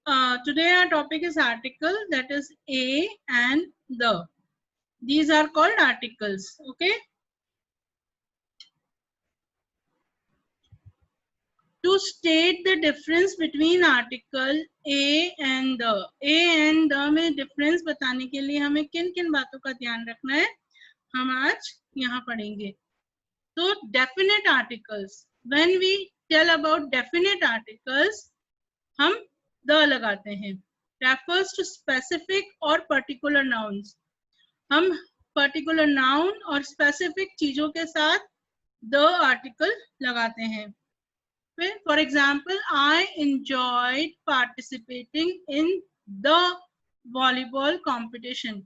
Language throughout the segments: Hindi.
Today our topic is article, that is a and the. These are called articles. Okay. To state the difference between article a and the में difference बताने के लिए हमें किन किन बातों का ध्यान रखना है हम आज यहाँ पढ़ेंगे. तो definite articles, when we tell about definite articles हम the लगाते हैं. refers to specific or particular nouns. हम particular noun और specific चीजों के साथ the article लगाते हैं. For example, I enjoyed participating in the volleyball competition.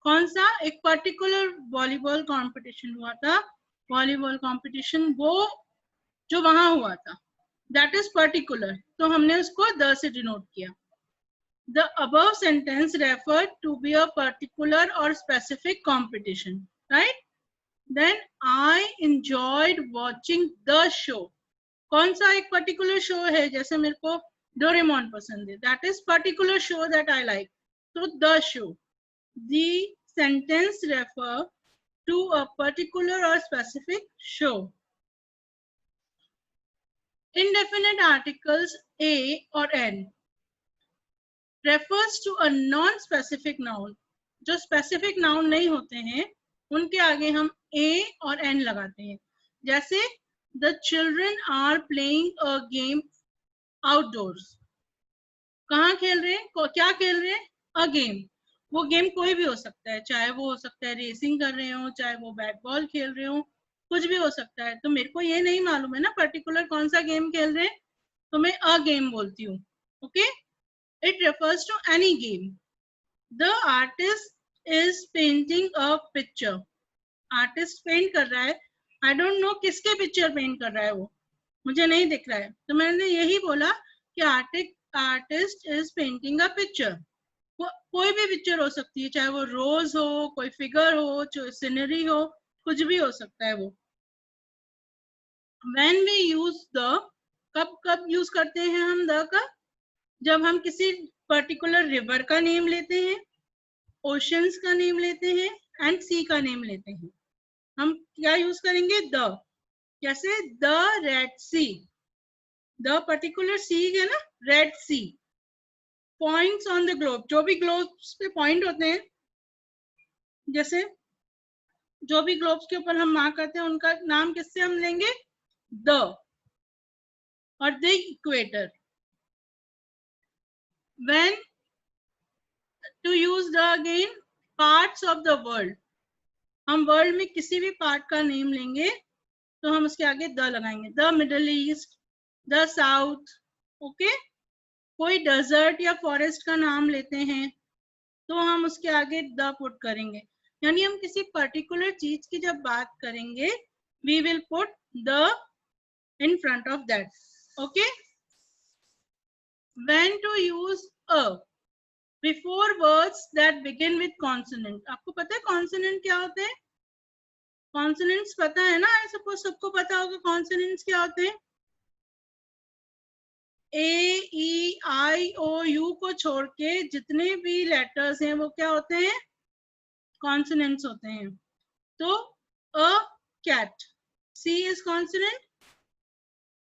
कौन सा एक particular volleyball competition हुआ था, volleyball competition वो जो वहां हुआ था, that is particular. तो हमने उसको the से denote किया. The above sentence referred to be a particular or specific competition, right? Then I enjoyed watching the show. कौन सा एक पर्टिकुलर शो है, जैसे मेरे को डोरेमोन पसंद है, that is particular show that I like. तो the show. The sentence refer to a particular और specific show. Indefinite articles a or n refers to a non-specific noun. जो specific noun नहीं होते हैं उनके आगे हम a और n लगाते हैं. जैसे The children are playing a game outdoors. कहाँ खेल रहे हैं, क्या खेल रहे हैं, a game. वो गेम कोई भी हो सकता है, चाहे वो हो सकता है रेसिंग कर रहे हो, चाहे वो बैट बॉल खेल रहे हो, कुछ भी हो सकता है. तो मेरे को ये नहीं मालूम है ना पर्टिकुलर कौन सा गेम खेल रहे हैं, तो मैं a game बोलती हूँ. Okay. It refers to any game. The artist is painting a picture. Artist paint कर रहा है, आई डोंट नो किसके पिक्चर पेंट कर रहा है, वो मुझे नहीं दिख रहा है, तो मैंने यही बोला कि artist is painting a picture. कोई भी पिक्चर हो सकती है, चाहे वो रोज हो, कोई फिगर हो, चाहे सीनरी हो, कुछ भी हो सकता है वो. व्हेन वी यूज द, कब यूज करते हैं हम द का, जब हम किसी पर्टिकुलर रिवर का नेम लेते हैं, ओशंस का नेम लेते हैं एंड सी का नेम लेते हैं. हम क्या यूज करेंगे, द. जैसे the red sea, the particular sea है ना, red sea. Points on the globe, जो भी ग्लोब्स पे पॉइंट होते हैं, जैसे जो भी ग्लोब्स के ऊपर हम मार्क करते हैं उनका नाम किससे हम लेंगे, द. और the equator. When to use the again, parts of the world. हम वर्ल्ड में किसी भी पार्ट का नेम लेंगे तो हम उसके आगे द लगाएंगे. The middle east, the south. Okay. कोई डेजर्ट या फॉरेस्ट का नाम लेते हैं तो हम उसके आगे द पुट करेंगे. यानी हम किसी पर्टिकुलर चीज की जब बात करेंगे, we will put the in front of that. Okay. When to use a before words that begin with consonant. आपको पता है कॉन्सोनेंट क्या होते हैं, कॉन्सोनेंट्स पता है ना, आई सपोज सबको पता होगा कॉन्सोनेंट्स क्या होते हैं. ए ई आई ओ यू को छोड़ के जितने भी लेटर्स हैं वो क्या होते हैं, कॉन्सोनेंट्स होते हैं. तो a cat, C is consonant.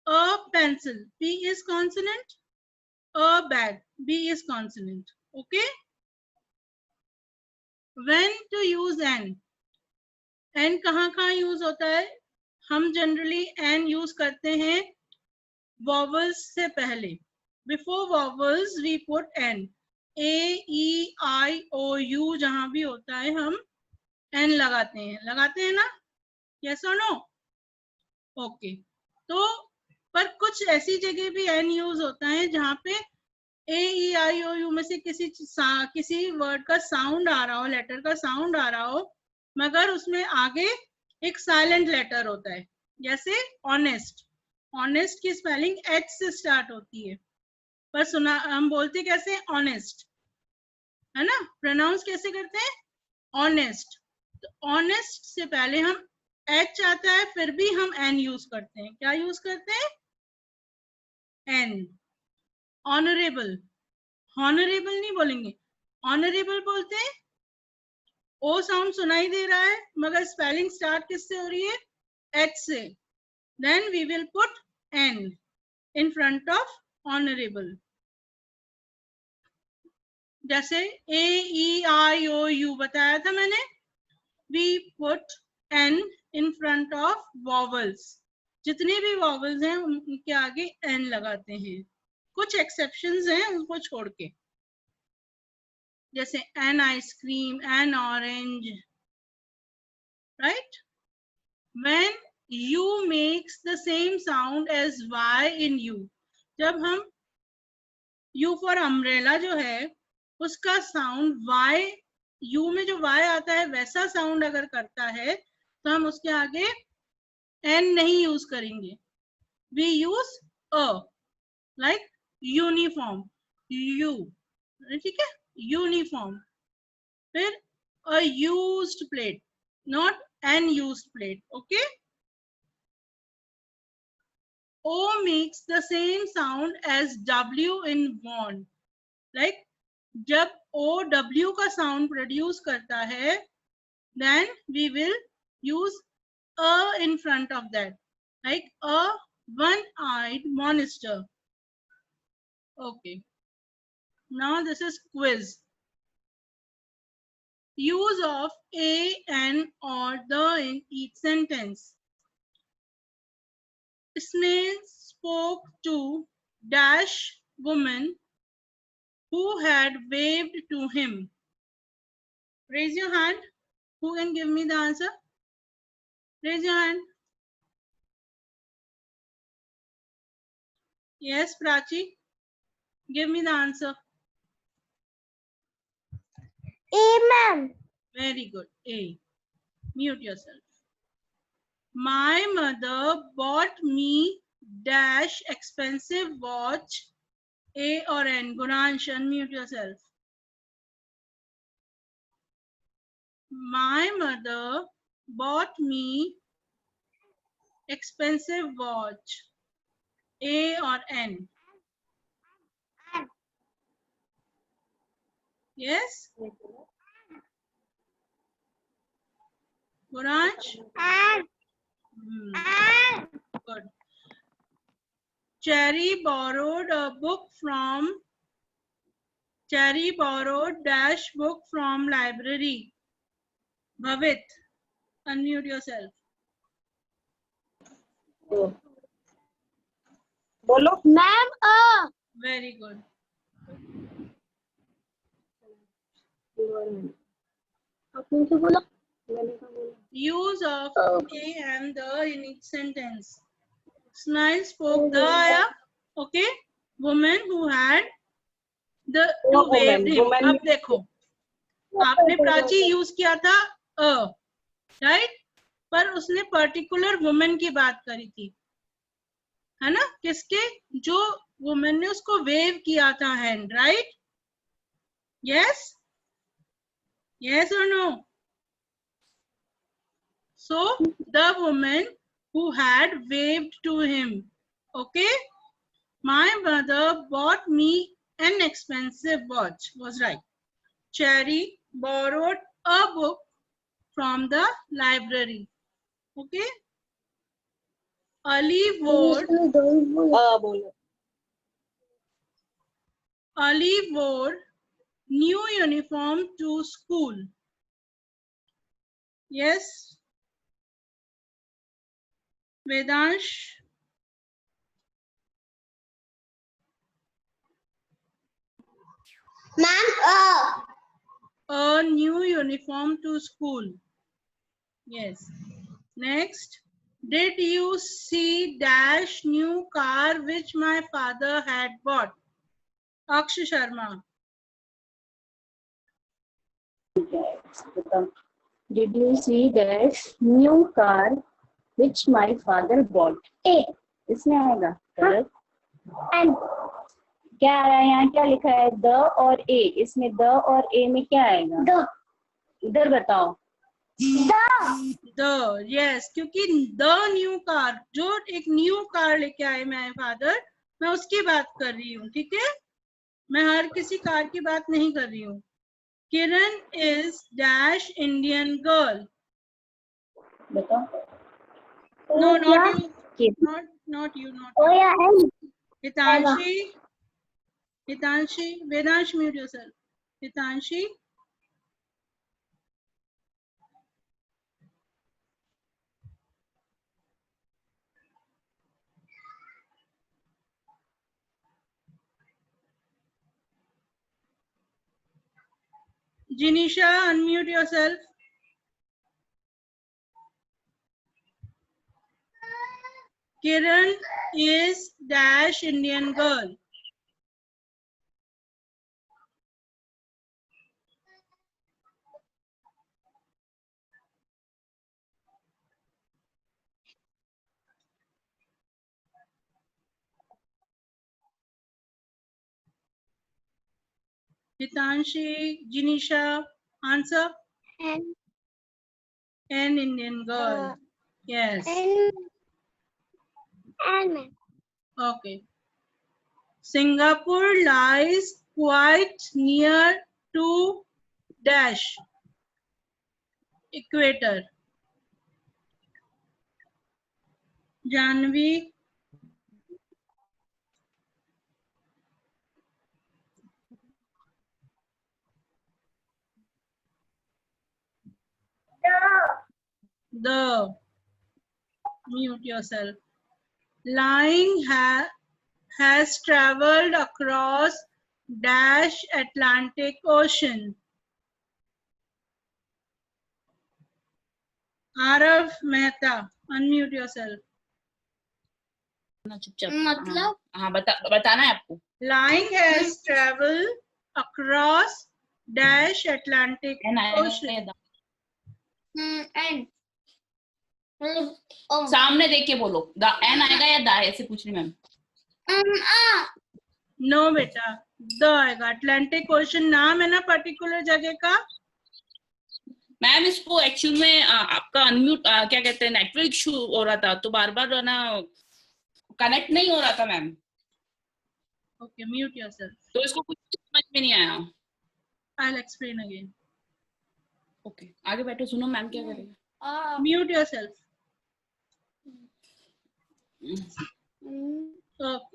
A pencil, P is consonant. A bag, B is consonant. Okay. When to use an. An कहाँ यूज होता है, हम जनरली एन यूज करते हैं वॉवल्स से पहले. Before vowels we put an. A E I O U जहां भी होता है हम एन लगाते हैं ना, यस और नो. ओके. तो पर कुछ ऐसी जगह भी एन यूज होता है जहां पे ए ई आई ओ यू में से किसी वर्ड का साउंड आ रहा हो, लेटर का साउंड आ रहा हो, मगर उसमें आगे एक साइलेंट लेटर होता है. जैसे ऑनेस्ट, ऑनेस्ट की स्पेलिंग एच से स्टार्ट होती है, पर सुना हम बोलते कैसे, ऑनेस्ट, है ना. प्रोनाउंस कैसे करते हैं, ऑनेस्ट. तो ऑनेस्ट से पहले हम एच आता है, फिर भी हम एन यूज करते हैं. क्या यूज करते हैं, एन. ऑनरेबल, हॉनरेबल नहीं बोलेंगे, ऑनरेबल बोलते हैं। ओ साउंड सुनाई दे रहा है मगर स्पेलिंग स्टार्ट किससे हो रही है? एच से। Then we will put an in front of honourable. जैसे A E I O U बताया था मैंने, we put an in front of vowels. जितने भी वॉवल्स हैं उनके आगे एन लगाते हैं, कुछ एक्सेप्शंस हैं उनको छोड़ के, जैसे an ice cream, an orange, right. When you makes the same sound as Y in U, जब हम यू फॉर अम्ब्रेला जो है उसका साउंड वाई, यू में जो वाई आता है वैसा साउंड अगर करता है तो हम उसके आगे एन नहीं यूज करेंगे, we use a, like uniform, U, ठीक है, यूनिफॉर्म। फिर a used plate, not an used plate, okay. O makes the same sound as W in want, like जब O W का साउंड प्रोड्यूस करता है then we will use a in front of that, like a one-eyed monster. Okay, now this is quiz. Use of a, an or the in each sentence. Snail spoke to dash woman who had waved to him. Raise your hand. Who can give me the answer? Raise your hand. Yes, Prachi. Give me the answer. A, ma'am. Very good. A. Mute yourself. My mother bought me dash expensive watch. A or N? Guransh, unmute yourself. My mother bought me expensive watch. A or N? Yes? Guransh? And, Good. Cherry borrowed dash book from library. Bhavit, unmute yourself. बोलो। ma'am, A. Very good. आपने क्या बोला? Use of a and the in each sentence. Snail spoke the आया, okay. Woman who had the who waved him. अब देखो, आपने प्राची यूज किया था अ, राइट, पर उसने पर्टिकुलर वुमेन की बात करी थी, है ना, किसके? जो वुमेन ने उसको वेव किया था हैंड, राइट? यस, यस और no? So the woman who had waved to him, okay. My mother bought me an expensive watch was right. Cherry borrowed a book from the library, okay. Ali wore new uniform to school. Yes, Vedansh? Ma'am, A new uniform to school. Yes. Next. Did you see dash new car which my father had bought? Akshay Sharma. Did you see that new car which my father bought? A. इसमें आएगा करेक्ट। And, क्या आ रहा है यहाँ, क्या लिखा है? द और ए, इसमें द और ए में क्या आएगा? the. इधर बताओ। The, yes, क्योंकि the new car, जो एक न्यू कार लेके आए मेरे फादर, मैं उसकी बात कर रही हूँ, ठीक है। मैं हर किसी कार की बात नहीं कर रही हूँ. किरण इज डैश इंडियन गर्ल. बताओ. No, not you. Kiran. Not you. Not O you. या N. Hitanshi. Hitanshi. Vedansh, mute yourself. Hitanshi. Jinisha, unmute yourself. Kiran is dash Indian girl. Hitanshi, Jinisha, answer. N. An Indian girl. Yes. N. N. Okay. Singapore lies quite near to dash equator. Janvi. The. Mute yourself. Line has traveled across dash Atlantic Ocean. Arav Mehta, unmute yourself. चुपचाप. मतलब? हाँ बताना है आपको. Line has traveled across dash Atlantic Ocean. N. सामने देख के बोलो. द एन आएगा या दा, ऐसे पूछ रही मैम. No बेटा, द आएगा. अटलांटिक ओशन नाम है ना पर्टिकुलर जगह का. मैम इसको एक्चुअल में आपका अनम्यूट क्या कहते हैं नेटवर्क इशू हो रहा था, तो बार बार ना कनेक्ट नहीं हो रहा था मैम. Okay, mute yourself. तो इसको कुछ समझ में नहीं आया. I'll explain again. ओके, आगे बैठो, सुनो मैम क्या करेगा. Mute yourself. Okay.